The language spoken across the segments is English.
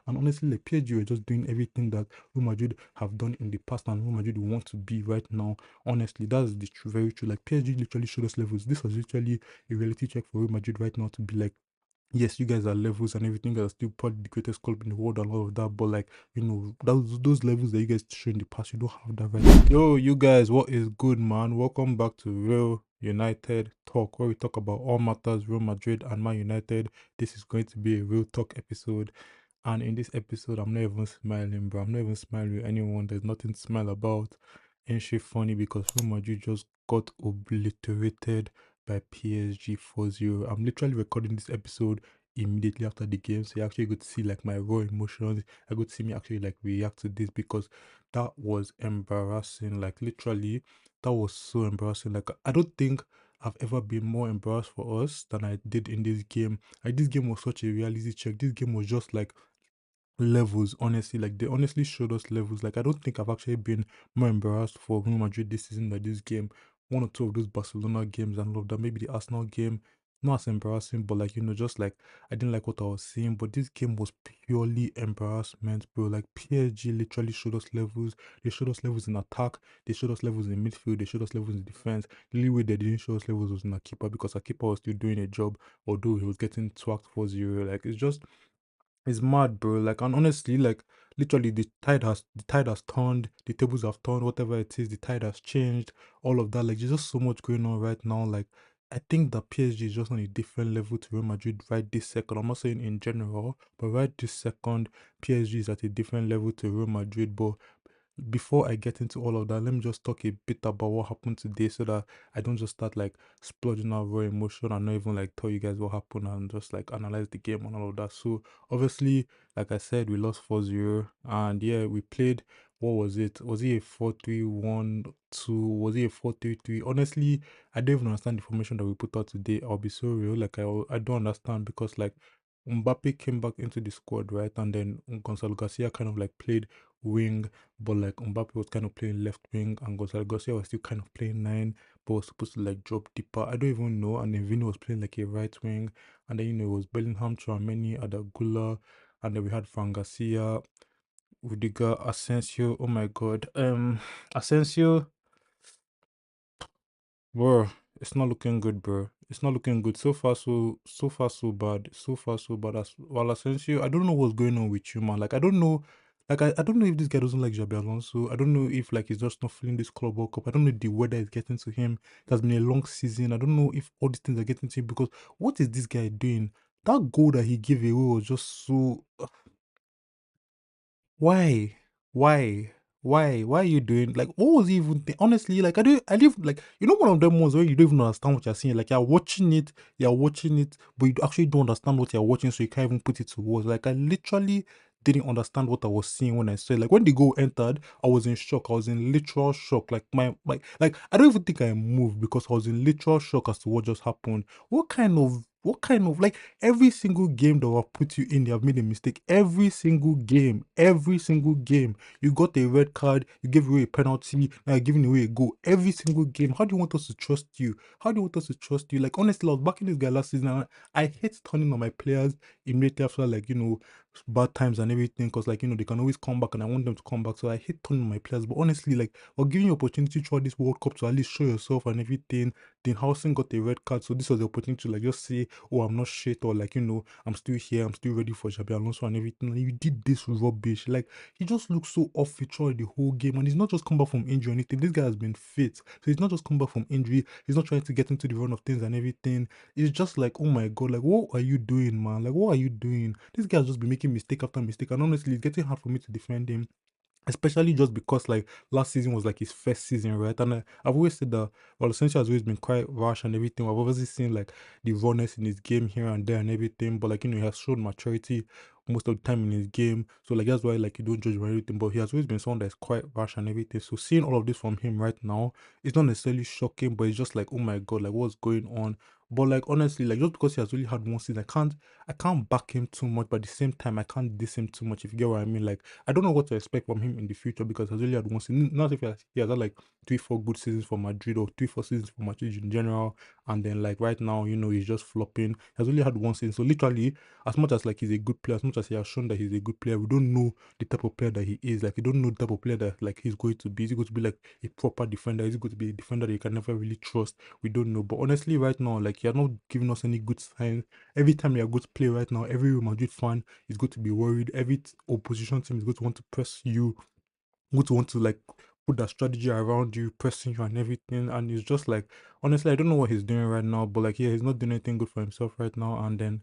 And honestly, like PSG were just doing everything that Real Madrid have done in the past and Real Madrid want to be right now. Honestly, that's the true, very true. Like PSG literally showed us levels. This was literally a reality check for Real Madrid right now to be like, yes, you guys are levels and everything. You guys are still probably the greatest club in the world and all of that. But like, those levels that you guys show in the past, you don't have that right. Yo, you guys, what is good, man? Welcome back to Real United Talk, where we talk about all matters Real Madrid and Man United. This is going to be a real talk episode. And in this episode, I'm not even smiling, bro. I'm not even smiling with anyone. There's nothing to smile about. Ain't shit funny because Real Madrid just got obliterated by PSG 4-0. I'm literally recording this episode immediately after the game. So you actually get to see like my raw emotions. I got to see me actually like react to this because that was embarrassing. Like literally, that was so embarrassing. Like I don't think I've ever been more embarrassed for us than I did in this game. Like this game was such a reality check. This game was just like levels, honestly. Like they honestly showed us levels. Like I don't think I've actually been more embarrassed for Real Madrid this season than this game. One or two of those Barcelona games and all of that. Maybe the Arsenal game, not as embarrassing, but like just like I didn't like what I was seeing. But this game was purely embarrassment, bro. Like PSG literally showed us levels. They showed us levels in attack. They showed us levels in midfield. They showed us levels in defense. The only way they didn't show us levels was in our keeper because our keeper was still doing a job, although he was getting twacked 4-0. Like it's mad, bro. Like, and honestly, like, literally, the tide has turned. The tables have turned. Whatever it is, the tide has changed. All of that, like, there's just so much going on right now. Like, I think that PSG is just on a different level to Real Madrid right this second. I'm not saying in general, but right this second, PSG is at a different level to Real Madrid. But before I get into all of that, let me just talk a bit about what happened today so that I don't just start like splurging out raw emotion and not even like tell you guys what happened and just like analyze the game and all of that. So obviously, like I said, we lost 4-0 and yeah, we played. What was it? Was it a 4-3-1-2? Was it a 4-3-3? Honestly, I don't even understand the formation that we put out today. I'll be so real. Like I don't understand because like Mbappe came back into the squad, right? And then Gonzalo Garcia kind of like played wing, but like Mbappe was kind of playing left wing, and Gonzalo Garcia was still kind of playing nine, but was supposed to like drop deeper. I don't even know. And then Vino was playing like a right wing, and then it was Bellingham, Chouameni, Adagula, and then we had Fran Garcia, Rudiger, Asensio. Oh my god, Asensio. Bro, it's not looking good, bro. It's not looking good. So far so bad. So far so bad. As well, Asensio, I don't know what's going on with you, man. Like I don't know. Like I don't know if this guy doesn't like Xabi Alonso. I don't know if like he's just not feeling this Club World Cup. I don't know if the weather is getting to him. It has been a long season. I don't know if all these things are getting to him because what is this guy doing? That goal that he gave away was just so why? Why? Why are you doing like what was he even honestly like I live like one of them ones where you don't even understand what you're seeing. Like you're watching it, but you actually don't understand what you're watching, so you can't even put it to words. Like I literally didn't understand what I was seeing when I saw it. Like when the goal entered, I was in shock. I was in literal shock. Like my like I don't even think I moved because I was in literal shock as to what just happened. What kind of like every single game that I've put you in, they have made a mistake. Every single game. You got a red card, you gave away a penalty, now you're giving away a goal. Every single game. How do you want us to trust you? How do you want us to trust you? Like honestly, I was backing this guy last season and I hate turning on my players immediately after like, bad times and everything because like, they can always come back and I want them to come back. So I hate turning on my players. But honestly, like we're giving you opportunity throughout this World Cup to at least show yourself and everything. Then Housen got a red card, so this was the opportunity to like just say, "Oh, I'm not shit," or like I'm still here, I'm still ready for Xabi Alonso and everything. And you did this rubbish. Like he just looks so off feature the whole game, and he's not just come back from injury or anything. This guy has been fit, so he's not just come back from injury. He's not trying to get into the run of things and everything. It's just like, oh my god, like what are you doing, man? Like what are you doing? This guy has just been making mistake after mistake, and honestly, it's getting hard for me to defend him, especially just because like last season was like his first season, right? And I've always said that well, essentially has always been quite rash and everything. I've obviously seen like the rawness in his game here and there and everything, but like he has shown maturity most of the time in his game. So like that's why like you don't judge him or anything. But he has always been someone that's quite rash and everything. So seeing all of this from him right now, it's not necessarily shocking, but it's just like, oh my god, like what's going on? But like honestly, like just because he has really had one season, I can't back him too much, but at the same time I can't diss him too much if you get what I mean. Like I don't know what to expect from him in the future because he's really had one season. Not if he has had like 3, 4 good seasons for Madrid or 3, 4 seasons for Madrid in general. and then like right now, he's just flopping. He has only had one season. So literally, as much as like he's a good player, as much as he has shown that he's a good player, we don't know the type of player that he is. Like, we don't know the type of player that like he's going to be. Is he going to be like a proper defender? Is he going to be a defender that you can never really trust? We don't know. But honestly, right now, like, he has not given us any good signs. Every time you are going to play right now, every Real Madrid fan is going to be worried. Every opposition team is going to want to press you, going to want to like put that strategy around you, pressing you and everything. And it's just like, honestly, I don't know what he's doing right now, but like, yeah, he's not doing anything good for himself right now. And then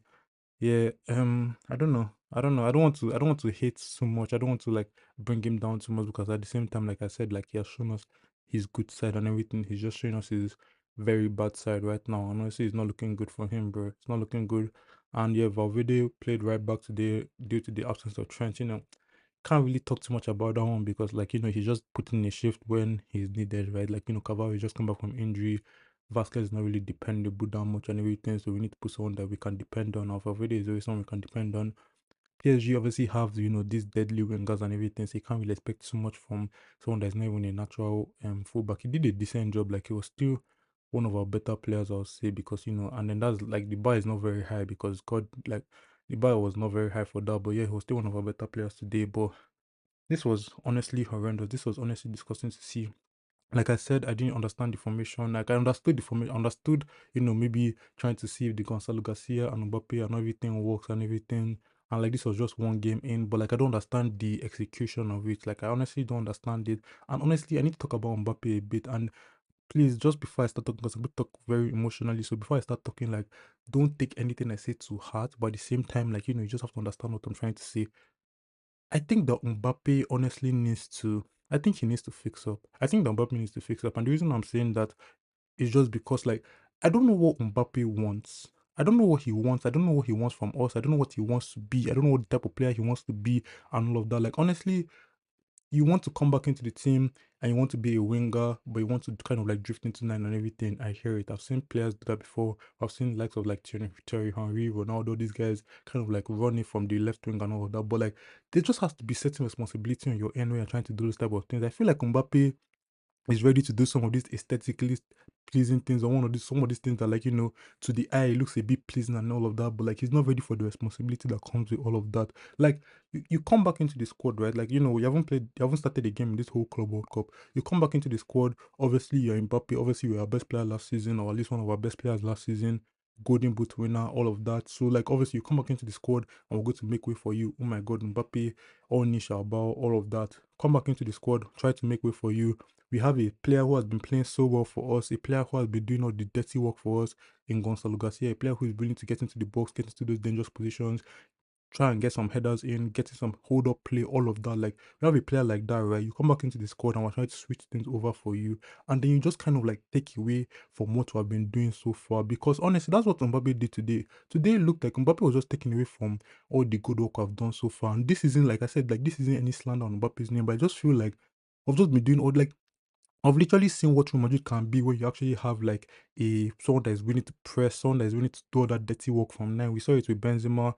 yeah, I don't know. I don't know. I don't want to hate so much. I don't want to like bring him down too much, because at the same time, like I said, like he has shown us his good side and everything. He's just showing us his very bad side right now. And honestly, it's not looking good for him, bro. It's not looking good. And yeah, Valverde played right back today due to the absence of Trent. Can't really talk too much about that one, because like he's just putting a shift when he's needed, right? Like Cavani just come back from injury. Vasquez is not really dependable that much and everything, so we need to put someone that we can depend on. Our Valverde is always someone we can depend on. PSG obviously have these deadly wingers and everything, so you can't really expect so much from someone that's not even a natural fullback. He did a decent job. Like, he was still one of our better players, I'll say, because and then that's like the bar is not very high, because God, like, the bar was not very high for that. But yeah, he was still one of our better players today. But this was honestly horrendous. This was honestly disgusting to see. Like I said, I didn't understand the formation. Like, I understood the formation, understood, maybe trying to see if the Gonzalo Garcia and Mbappe and everything works and everything. And like, this was just one game in, but like, I don't understand the execution of it. Like, I honestly don't understand it. And honestly, I need to talk about Mbappe a bit. And please, just before I start talking, because I'm going to talk very emotionally. So before I start talking, like, don't take anything I say to heart. But at the same time, like, you just have to understand what I'm trying to say. I think that Mbappe honestly needs to. I think he needs to fix up. I think that Mbappe needs to fix up, and the reason I'm saying that is just because, like, I don't know what Mbappe wants. I don't know what he wants. I don't know what he wants from us. I don't know what he wants to be. I don't know what type of player he wants to be, and all of that. Like, honestly, you want to come back into the team and you want to be a winger, but you want to kind of like drift into nine and everything. I hear it. I've seen players do that before. I've seen likes of like Thierry Henry, Ronaldo, these guys kind of like running from the left wing and all of that. But like, there just has to be certain responsibility on your end when you're trying to do those type of things. I feel like Mbappe is ready to do some of these aesthetically pleasing things, or some of these things that, like, to the eye it looks a bit pleasing and all of that, but like, he's not ready for the responsibility that comes with all of that. Like, you come back into the squad, right? Like, you haven't started a game in this whole Club World Cup. You come back into the squad, obviously you're Mbappe, obviously you're our best player last season, or at least one of our best players last season, golden boot winner, all of that. So like, obviously you come back into the squad and we're going to make way for you. Oh my god, Mbappe, all Nisha about all of that. Come back into the squad, try to make way for you. We have a player who has been playing so well for us, a player who has been doing all the dirty work for us in Gonzalo Garcia, a player who is willing to get into the box, get into those dangerous positions, try and get some headers in, getting some hold up play, all of that. Like, we have a player like that, right? You come back into the squad and we're trying to switch things over for you, and then you just kind of like take away from what we have been doing so far. Because honestly, that's what Mbappe did today. Today it looked like Mbappe was just taking away from all the good work I've done so far. And this isn't, like I said, like, this isn't any slander on Mbappe's name, but I just feel like I've just been doing all, like, I've literally seen what Real Madrid can be when you actually have like a someone that is willing to press, someone that is willing to do all that dirty work from nine. We saw it with Benzema.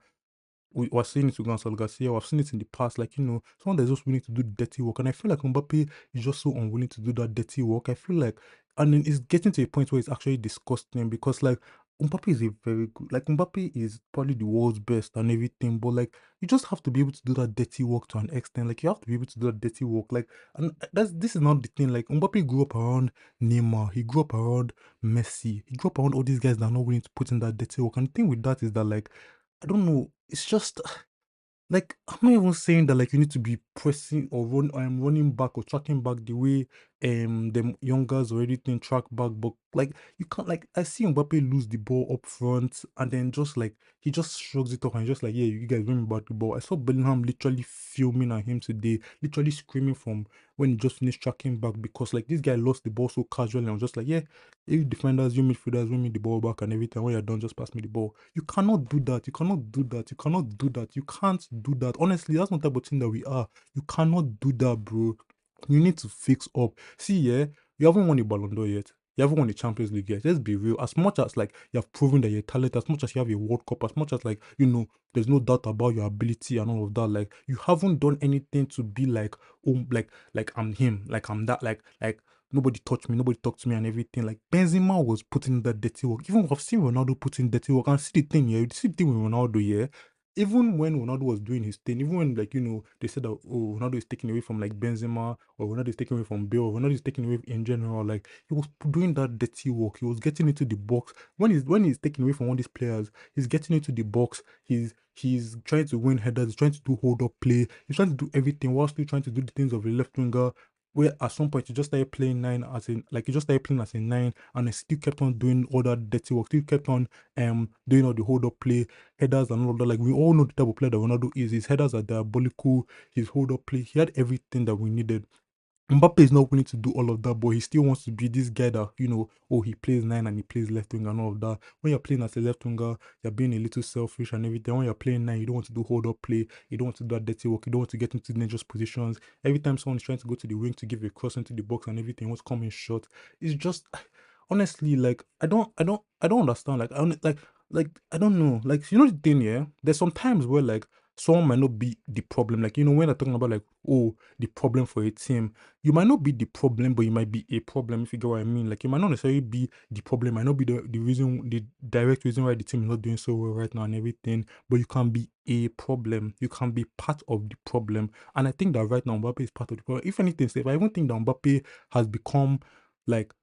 We're seeing it with Gonzalo Garcia. We've seen it in the past. Like, someone that's just willing to do dirty work. And I feel like Mbappe is just so unwilling to do that dirty work. I feel like, and then it's getting to a point where it's actually disgusting, because like, Mbappe is a very good, like, Mbappe is probably the world's best and everything, but like, you just have to be able to do that dirty work to an extent. Like, you have to be able to do that dirty work. Like, and this is not the thing. Like, Mbappe grew up around Neymar. He grew up around Messi. He grew up around all these guys that are not willing to put in that dirty work. And the thing with that is that, like, I don't know. It's just like, I'm not even saying that like you need to be pressing or running back or tracking back the way the youngers or anything track back, but like, you can't, like, I see Mbappe lose the ball up front and then just like he just shrugs it off and just like, yeah, you guys bring me back the ball. I saw Bellingham literally filming at him today, literally screaming from when he just finished tracking back, because like, this guy lost the ball so casually and I was just like, yeah, you defenders, you midfielders, bring me the ball back, and every time when you're done, just pass me the ball. You cannot do that. You cannot do that. You cannot do that. You can't do that. Honestly, that's not the type of thing that we are. You cannot do that, bro. You need to fix up. See, yeah, you haven't won a Ballon d'Or yet. You haven't won the Champions League yet. Let's be real. As much as like you have proven that you're talented, as much as you have a World Cup, as much as like there's no doubt about your ability and all of that. Like, you haven't done anything to be like, oh, like I'm him, like I'm that, like nobody touched me, nobody talked to me and everything. Like Benzema was putting that dirty work. Even I've seen Ronaldo putting dirty work. And see the thing here, you see the thing with Ronaldo here. Even when Ronaldo was doing his thing, even when like they said that oh Ronaldo is taking away from like Benzema or Ronaldo is taking away from Bale, or Ronaldo is taking away in general, like he was doing that dirty work. He was getting into the box. When he's taking away from all these players, he's getting into the box. He's trying to win headers, he's trying to do hold up play, he's trying to do everything while still trying to do the things of a left winger. Where at some point he just started playing nine as in like he just started playing as a nine and he still kept on doing all that dirty work, still kept on doing all the hold up play, headers and all of that. Like we all know the type of player that Ronaldo is. His headers are diabolical, his hold up play, he had everything that we needed. Mbappe is not willing to do all of that, but he still wants to be this guy that, oh, he plays nine and he plays left wing and all of that. When you're playing as a left winger, you're being a little selfish and everything. When you're playing nine, you don't want to do hold up play, you don't want to do that dirty work, you don't want to get into dangerous positions. Every time someone is trying to go to the wing to give a cross into the box and everything, wants to come in short. It's just honestly like I don't understand. Like I don't know. Like the thing, yeah. There's some times where like someone might not be the problem. Like when they're talking about like, oh, the problem for a team, you might not be the problem, but you might be a problem, if you get what I mean. Like you might not necessarily be the problem, might not be the reason, the direct reason why the team is not doing so well right now and everything, but you can be a problem. You can be part of the problem. And I think that right now Mbappe is part of the problem. If anything, say, I even think that Mbappe has become like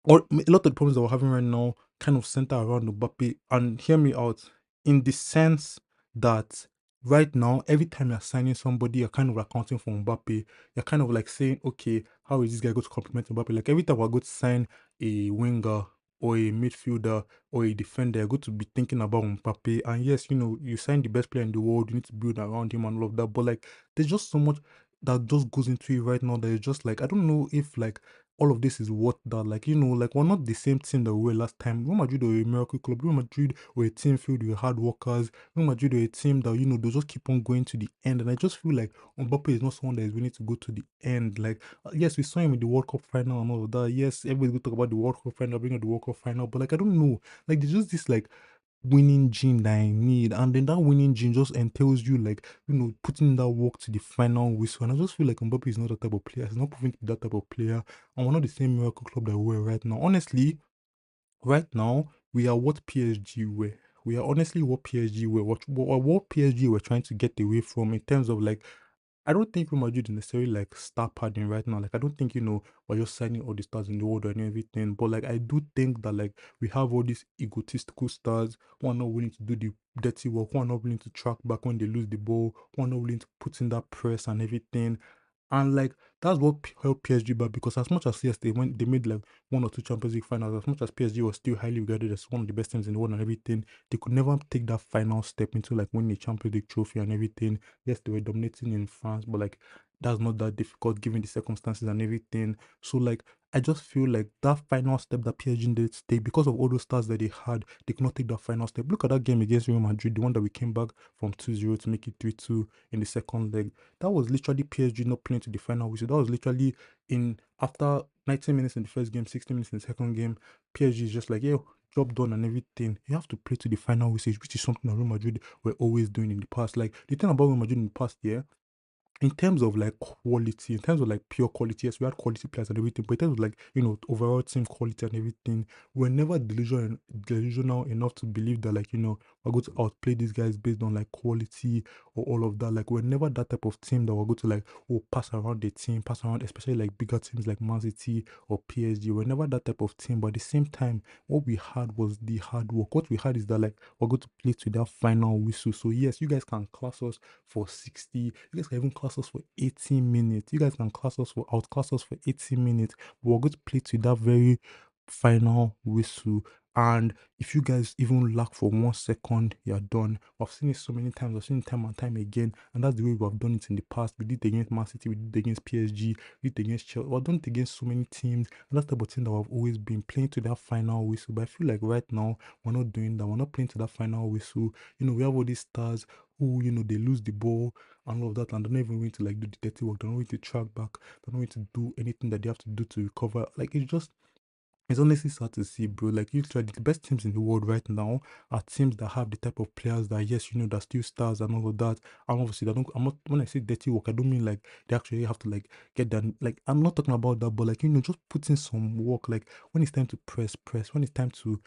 or a lot of the problems that we're having right now kind of center around Mbappe. And hear me out, in the sense that right now, every time you're signing somebody, you're kind of accounting for Mbappe. You're kind of like saying, okay, how is this guy going to complement Mbappe? Like every time we're going to sign a winger or a midfielder or a defender, you're going to be thinking about Mbappe. And yes, you sign the best player in the world, you need to build around him and all of that. But like, there's just so much that just goes into it right now that is just like, I don't know if like all of this is worth that. Like, like we're not the same team that we were last time. Real Madrid were a miracle club. Real Madrid were a team filled with hard workers. Real Madrid were a team that, they'll just keep on going to the end. And I just feel like Mbappe is not someone that is willing to go to the end. Like, yes, we saw him in the World Cup final and all of that. Yes, everybody's going to talk about the World Cup final, bring up the World Cup final. But like, I don't know. Like, there's just this like winning gene that I need. And then that winning gene just entails you like, putting that work to the final whistle. And I just feel like Mbappe is not that type of player. He's not proving to be that type of player. And we're not the same miracle club that we were right now. Honestly, right now, we are what PSG were. We are honestly what PSG were. What PSG were trying to get away from in terms of like I don't think Real Madrid is necessarily like star padding right now. Like I don't think we're just signing all the stars in the world and everything. But like I do think that like we have all these egotistical stars who are not willing to do the dirty work, who are not willing to track back when they lose the ball, who are not willing to put in that press and everything. And like that's what helped PSG back because as much as yes they made like one or two Champions League finals, as much as PSG was still highly regarded as one of the best teams in the world and everything, they could never take that final step into like winning a Champions League trophy and everything. Yes, they were dominating in France, but like that's not that difficult given the circumstances and everything. So like I just feel like that final step that PSG did take because of all those stars that they had, they could not take that final step. Look at that game against Real Madrid, the one that we came back from 2-0 to make it 3-2 in the second leg. That was literally PSG not playing to the final whistle. That was literally in after 90 minutes in the first game, 60 minutes in the second game. PSG is just like, yeah, job done and everything. You have to play to the final whistle, which is something that Real Madrid were always doing in the past. Like the thing about Real Madrid in the past year, in terms of like quality, in terms of like pure quality, yes, we had quality players and everything, but in terms of like, overall team quality and everything, we're never delusional enough to believe that like, we're going to outplay these guys based on like quality or all of that. Like, we're never that type of team that we're going to like, pass around the team, pass around, especially like bigger teams like Man City or PSG. We're never that type of team, but at the same time, what we had was the hard work. What we had is that like, we're going to play to that final whistle. So, yes, you guys can class us for 60. You guys can even class us for 80 minutes. You guys can outclass us for 80 minutes. But we're going to play to that very final whistle. And if you guys even lack for 1 second, you're done. I've seen it so many times. I've seen it time and time again. And that's the way we've done it in the past. We did it against Man City. We did it against PSG. We did it against Chelsea. We've done it against so many teams. And that's the type of thing that we've always been playing to that final whistle. But I feel like right now, we're not doing that. We're not playing to that final whistle. We have all these stars who, they lose the ball and all of that, and they're not even going to like do the dirty work. They're not going to track back. They're not going to do anything that they have to do to recover. Like it's just It's honestly sad to see, bro. Like, literally, the best teams in the world right now are teams that have the type of players that, yes, that still stars and all of that. And obviously, I don't. I'm not when I say dirty work, I don't mean like they actually have to like get that. Like, I'm not talking about that, but like just put in some work. Like when it's time to press, press. When it's time to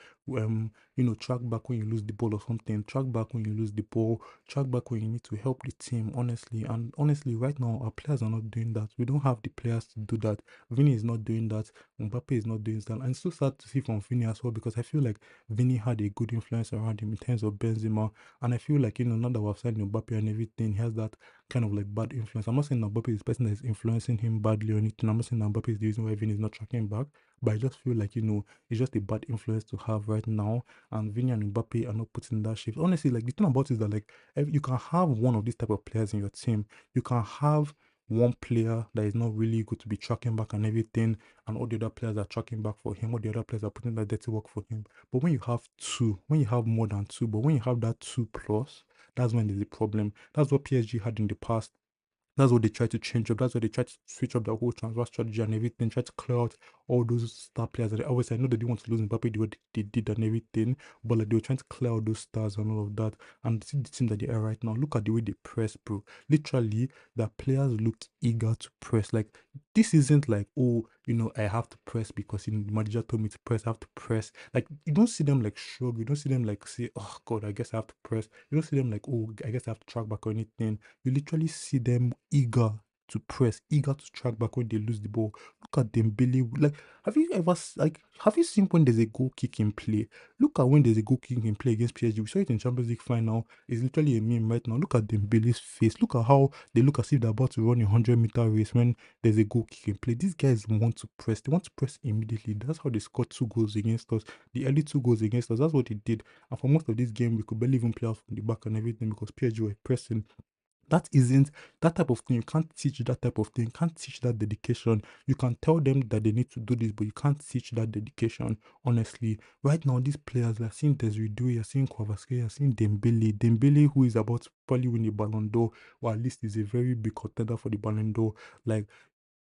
track back when you lose the ball or something. Track back when you lose the ball. Track back when you need to help the team. Honestly, and honestly, right now our players are not doing that. We don't have the players to do that. Vinny is not doing that. Mbappe is not doing that. And it's so sad to see from Vinny as well because I feel like Vinny had a good influence around him in terms of Benzema. And I feel like, now that we've signed Mbappe and everything, he has that kind of like bad influence. I'm not saying that Mbappe is the person that is influencing him badly or anything. I'm not saying that Mbappe is the reason why Vinny is not tracking back. But I just feel like, it's just a bad influence to have right now. And Vinny and Mbappe are not putting that shift. Honestly, like the thing about it is that like you can have one of these type of players in your team. You can have one player that is not really good to be tracking back and everything, and all the other players are tracking back for him, all the other players are putting that dirty work for him. But when you have two, when you have more than two, but when you have that two plus, that's when there's a problem. That's what PSG had in the past. That's what they try to change up. That's why they try to switch up the whole transfer strategy and everything. Try to clear out all those star players. And obviously, I know they didn't want to lose Mbappe the way they did and everything, but like they were trying to clear out those stars and all of that. And see the team that they are right now. Look at the way they press, bro. Literally, the players look eager to press. Like this isn't like, oh, I have to press because the manager told me to press. I have to press. Like you don't see them like shrug. You don't see them like say, oh God, I guess I have to press. You don't see them like, oh, I guess I have to track back or anything. You literally see them eager to press, eager to track back when they lose the ball. Look at Dembele. Like, have you seen when there's a goal kick in play? Look at when there's a goal kick in play against PSG. We saw it in Champions League final. It's literally a meme right now. Look at Dembele's face. Look at how they look as if they're about to run a 100-meter race when there's a goal kick in play. These guys want to press. They want to press immediately. That's how they scored 2 goals against us. The early 2 goals against us. That's what they did. And for most of this game, we could barely even play out from the back and everything because PSG were pressing. That isn't that type of thing. You can't teach that type of thing. You can't teach that dedication. You can tell them that they need to do this, but you can't teach that dedication. Honestly, right now these players, you're seeing Desiree Doué, you're seeing Kvaratskhelia, you're seeing Dembele, who is about to probably win the Ballon d'Or, or at least is a very big contender for the Ballon d'Or. Like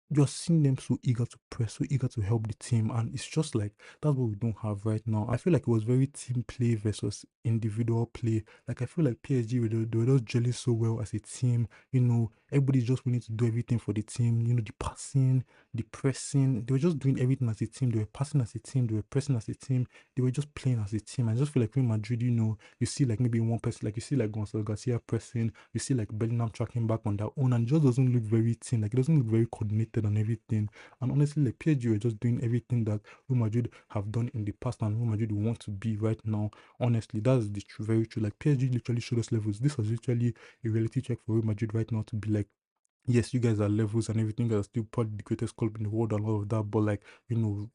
you're seeing them so eager to press, so eager to help the team, and it's just like that's what we don't have right now. I feel like it was very team play versus individual play. Like I feel like PSG they were just gelling so well as a team. Everybody's just willing to do everything for the team. The passing, the pressing, they were just doing everything as a team. They were passing as a team, they were pressing as a team, they were just playing as a team. I just feel like Real Madrid, you see like maybe one person, like you see like Gonzalo Garcia pressing, you see like Bellingham tracking back on their own, and it just doesn't look very team. Like it doesn't look very coordinated and everything. And honestly, like PSG were just doing everything that Real Madrid have done in the past and Real Madrid want to be right now. Honestly, that's the true, very true. Like PSG literally showed us levels. This was literally a reality check for Real Madrid right now to be like, yes, you guys are levels and everything. You guys are still probably the greatest club in the world and all of that. But like,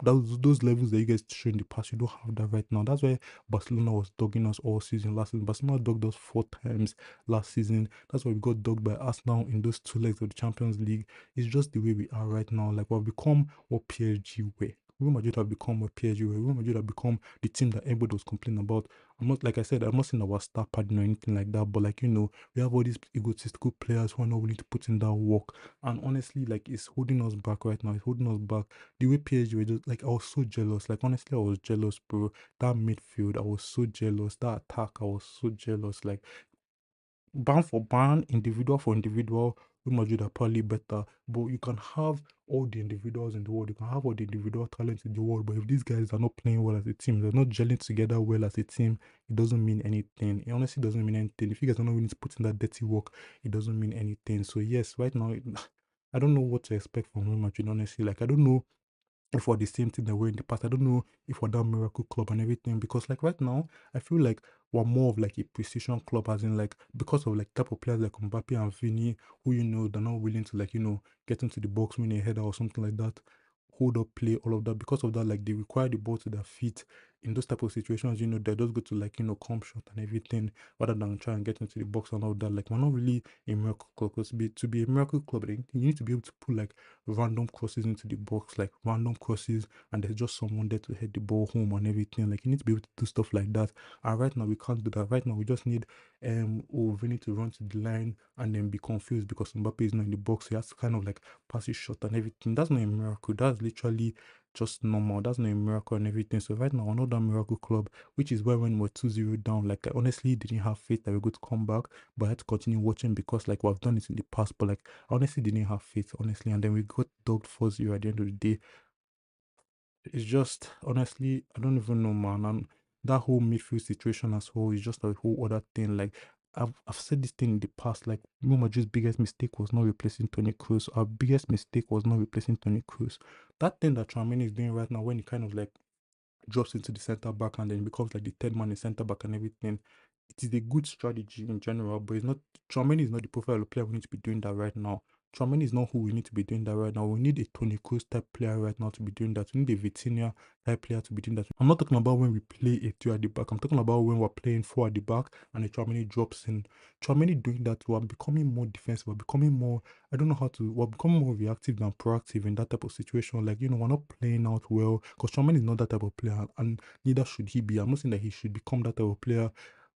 those levels that you guys show in the past, you don't have that right now. That's why Barcelona was dogging us all season last season. Barcelona dogged us 4 times last season. That's why we got dogged by Arsenal in those 2 legs of the Champions League. It's just the way we are right now. Like we've become what PSG were. Real Madrid have become what PSG were. Real Madrid have become the team that everybody was complaining about. I'm not, like I said, I'm not saying our star padding or anything like that, but like we have all these egotistical players who are not willing to put in that work. And honestly, like it's holding us back right now. It's holding us back. The way PSG were just like I was so jealous. Like honestly, I was jealous, bro. That midfield, I was so jealous. That attack, I was so jealous. Like band for band, individual for individual, Real Madrid are probably better. But you can have all the individuals in the world, you can have all the individual talents in the world. But if these guys are not playing well as a team, they're not gelling together well as a team, it doesn't mean anything. It honestly doesn't mean anything. If you guys are not willing to put in that dirty work, it doesn't mean anything. So yes, right now, I don't know what to expect from Real Madrid, honestly. Like I don't know if we're the same thing that we're in the past. I don't know if we're that miracle club and everything because like right now I feel like we're more of like a precision club as in like because of like type of players like Mbappe and Vini who they're not willing to like get into the box, win a header or something like that, hold up play, all of that. Because of that, like they require the ball to their feet in those type of situations, they just go to like come shot and everything rather than try and get into the box and all that. Like we're not really a miracle club because to be a miracle club, you need to be able to put like random crosses into the box, like random crosses, and there's just someone there to head the ball home and everything. Like you need to be able to do stuff like that. And right now we can't do that. Right now we just need we need to run to the line and then be confused because Mbappe is not in the box. So he has to kind of like pass his shot and everything. That's not a miracle. That's literally just normal. That's not a miracle and everything. So right now, we're not that miracle club, which is why when we're 2-0 down, like I honestly didn't have faith that we're going to come back, but I had to continue watching because like we've done it in the past. But like I honestly didn't have faith, honestly. And then we got dubbed 4-0 at the end of the day. It's just honestly, I don't even know, man. And that whole midfield situation as whole is just a whole other thing. Like I've said this thing in the past. Like Real Madrid's biggest mistake was not replacing Tony Kroos. Our biggest mistake was not replacing Tony Kroos. That thing that Tchouaméni is doing right now, when he kind of like drops into the centre back and then becomes like the third man in centre back and everything. It is a good strategy in general, but it's not. Tchouaméni is not the profile of player we need to be doing that right now. Tchouaméni is not who we need to be doing that right now. We need a Toni Kroos type player right now to be doing that. We need a Vitinha type player to be doing that. I'm not talking about when we play a two at the back. I'm talking about when we're playing four at the back and the Tchouaméni drops in. Tchouaméni doing that, we're becoming more defensive. We're becoming more. I don't know how to. We're becoming more reactive than proactive in that type of situation. Like we're not playing out well because Tchouaméni is not that type of player, and neither should he be. I'm not saying that he should become that type of player.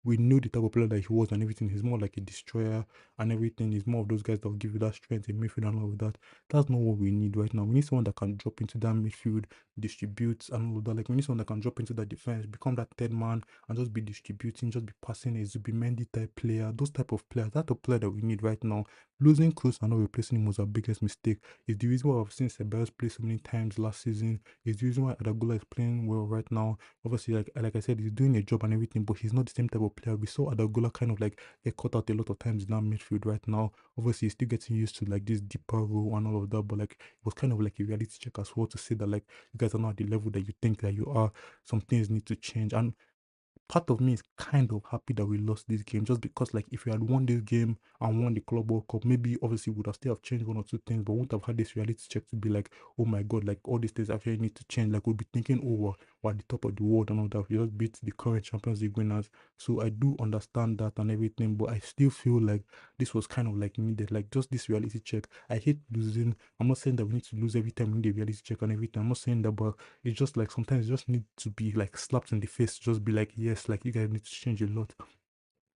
We know the type of player that he was and everything. He's more like a destroyer and everything. He's more of those guys that will give you that strength in midfield and all of that. That's not what we need right now. We need someone that can drop into that midfield, distribute and all of that. Like we need someone that can drop into that defense, become that third man and just be distributing, just be passing a Zubimendi type player. Those type of players, that type of player that we need right now. Losing Kroos and not replacing him was our biggest mistake. It's the reason why I've seen Ceballos play so many times last season. It's the reason why Adagula is playing well right now. Obviously, like I said, he's doing a job and everything, but he's not the same type of player. We saw Adagola kind of like get caught out a lot of times in that midfield right now. Obviously, he's still getting used to like this deeper role and all of that, but like it was kind of like a reality check as well to say that like you guys are not at the level that you think that you are. Some things need to change. And part of me is kind of happy that we lost this game just because like if we had won this game and won the Club World Cup, maybe obviously we would have still have changed one or two things, but wouldn't have had this reality check to be like, oh my god, like all these things actually need to change. Like we'll be thinking, oh, we're at the top of the world and all that. We just beat the current Champions League winners. So I do understand that and everything, but I still feel like this was kind of like needed, like just this reality check. I hate losing. I'm not saying that we need to lose every time we need a reality check and everything. I'm not saying that, but it's just like sometimes you just need to be like slapped in the face, just be like, yes, like you guys need to change a lot.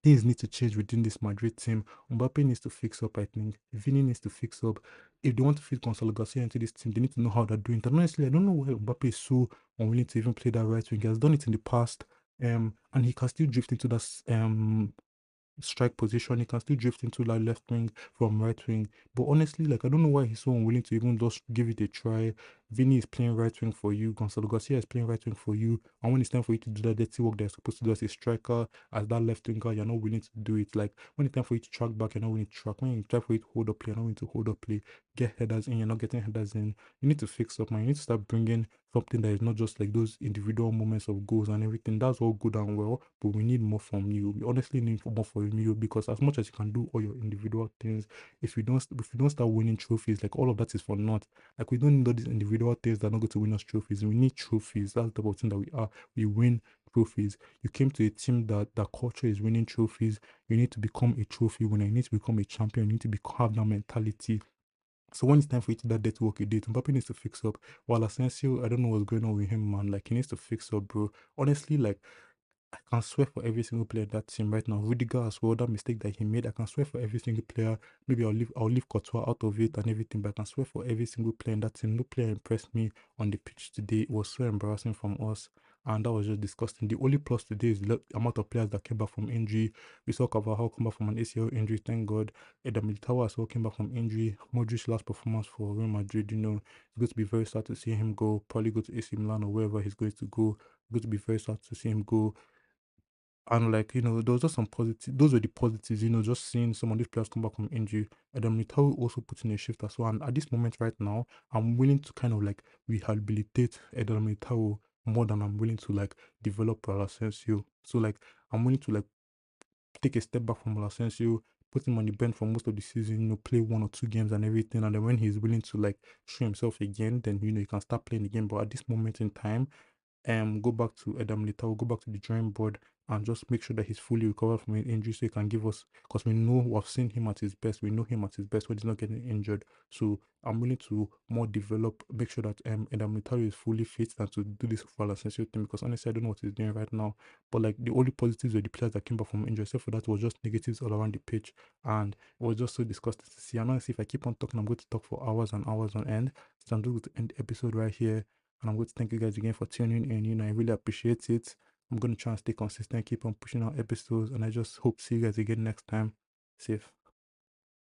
Things need to change within this Madrid team. Mbappe needs to fix up, I think. Vini needs to fix up. If they want to fit Gonzalo Garcia into this team, they need to know how they're doing it. And honestly, I don't know why Mbappe is so unwilling to even play that right wing. He has done it in the past. And he can still drift into that strike position. He can still drift into like left wing from right wing. But honestly, like I don't know why he's so unwilling to even just give it a try. Vinny is playing right wing for you. Gonzalo Garcia is playing right wing for you. And when it's time for you to do that dirty work they're supposed to do as a striker, as that left winger, you're not willing to do it. Like when it's time for you to track back, you're not willing to track. When it's time for you to hold up play, you're not willing to hold up play. Get headers in, you're not getting headers in. You need to fix up, man. You need to start bringing something that is not just like those individual moments of goals and everything. That's all good and well, but we need more from you. We honestly need more from you because as much as you can do all your individual things, if you don't start winning trophies, like all of that is for naught. Like we don't need all these individual things that are not going to win us trophies. We need trophies. That's the type of thing that we are. We win trophies. You came to a team that culture is winning trophies. You need to become a trophy winner. You need to become a champion. You need to have that mentality. So when it's time for you to do that dirty work you did, Mbappe needs to fix up. While Asensio, I don't know what's going on with him, man. Like he needs to fix up, bro. Honestly, like I can swear for every single player in that team right now. Rudiger as well, that mistake that he made, I can swear for every single player. Maybe I'll leave Courtois out of it and everything, but I can swear for every single player in that team. No player impressed me on the pitch today. It was so embarrassing from us. And that was just disgusting. The only plus today is the amount of players that came back from injury. We saw Carvajal come back from an ACL injury, thank God. Eder Militao as well came back from injury. Modric's last performance for Real Madrid, it's going to be very sad to see him go. Probably go to AC Milan or wherever he's going to go. It's going to be very sad to see him go. And like, there was just some positive, those were the positives, just seeing some of these players come back from injury. And then Militao also put in a shift as well. And at this moment right now, I'm willing to kind of like rehabilitate Eder Militao more than I'm willing to like develop Asensio. So like I'm willing to like take a step back from Asensio, put him on the bench for most of the season, play one or two games and everything. And then when he's willing to like show himself again, then you can start playing the game. But at this moment in time, go back to Adam Little, go back to the drawing board and just make sure that he's fully recovered from an injury so he can give us, because we've seen him at his best. We know him at his best when he's not getting injured. So I'm willing to more develop, make sure that Adam Little is fully fit and to do this for Asensio thing, because honestly I don't know what he's doing right now. But like the only positives were the players that came back from injury, except for that was just negatives all around the pitch, and it was just so disgusting to see. And honestly, if I keep on talking, I'm going to talk for hours and hours on end. So I'm just going to end the episode right here. And I'm going to thank you guys again for tuning in. I really appreciate it. I'm going to try and stay consistent, keep on pushing out episodes, and I just hope to see you guys again next time. Safe.